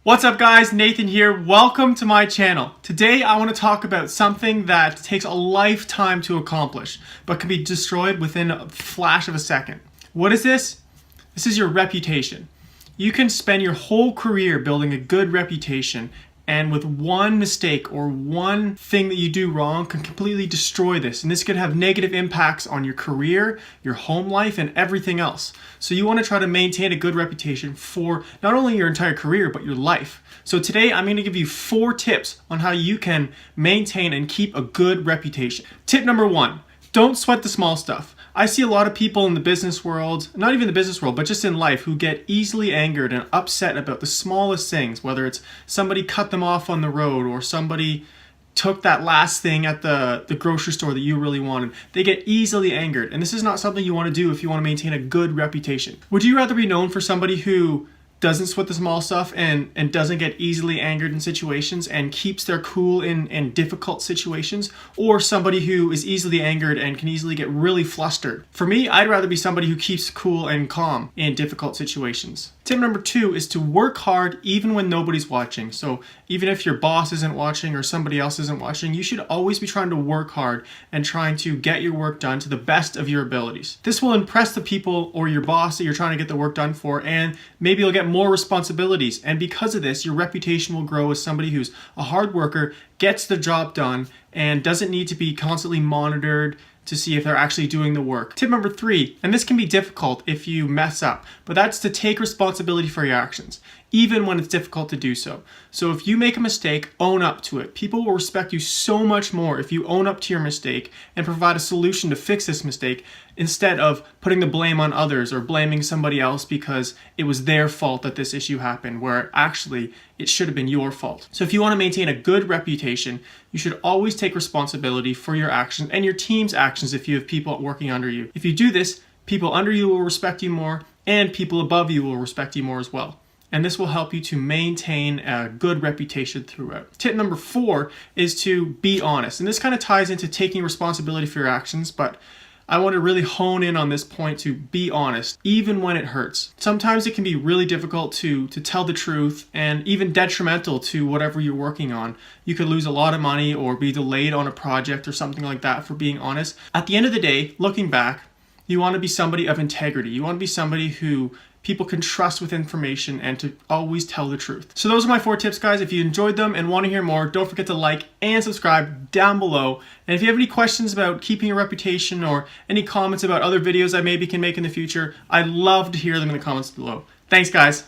What's up guys, Nathan here. Welcome to my channel. Today I want to talk about something that takes a lifetime to accomplish, but can be destroyed within a flash of a second. What is this? This is your reputation. You can spend your whole career building a good reputation, and with one mistake or one thing that you do wrong can completely destroy this. And this could have negative impacts on your career, your home life, and everything else. So you want to try to maintain a good reputation for not only your entire career, but your life. So today I'm going to give you 4 tips on how you can maintain and keep a good reputation. Tip number 1, don't sweat the small stuff. I see a lot of people in the business world, not even the business world, but just in life, who get easily angered and upset about the smallest things, whether it's somebody cut them off on the road or somebody took that last thing at the grocery store that you really wanted. They get easily angered, and this is not something you want to do if you want to maintain a good reputation. Would you rather be known for somebody who doesn't sweat the small stuff and doesn't get easily angered in situations and keeps their cool in difficult situations, or somebody who is easily angered and can easily get really flustered? For me, I'd rather be somebody who keeps cool and calm in difficult situations. Tip number 2 is to work hard even when nobody's watching. So even if your boss isn't watching or somebody else isn't watching, you should always be trying to work hard and trying to get your work done to the best of your abilities. This will impress the people or your boss that you're trying to get the work done for, and maybe you'll get more responsibilities. And because of this, your reputation will grow as somebody who's a hard worker, gets the job done, and doesn't need to be constantly monitored to see if they're actually doing the work. Tip number 3, and this can be difficult if you mess up, but that's to take responsibility for your actions, even when it's difficult to do so. So if you make a mistake, own up to it. People will respect you so much more if you own up to your mistake and provide a solution to fix this mistake, instead of putting the blame on others or blaming somebody else because it was their fault that this issue happened, where actually it should have been your fault. So if you want to maintain a good reputation, you should always take responsibility for your actions and your team's actions if you have people working under you. If you do this, people under you will respect you more, and people above you will respect you more as well. And this will help you to maintain a good reputation throughout. Tip number 4 is to be honest. And this kind of ties into taking responsibility for your actions, but I want to really hone in on this point, to be honest, even when it hurts. Sometimes it can be really difficult to tell the truth, and even detrimental to whatever you're working on. You could lose a lot of money or be delayed on a project or something like that for being honest. At the end of the day, looking back, you want to be somebody of integrity. You want to be somebody who people can trust with information and to always tell the truth. So those are my 4 tips, guys. If you enjoyed them and want to hear more, don't forget to like and subscribe down below. And if you have any questions about keeping a reputation or any comments about other videos I maybe can make in the future, I'd love to hear them in the comments below. Thanks, guys.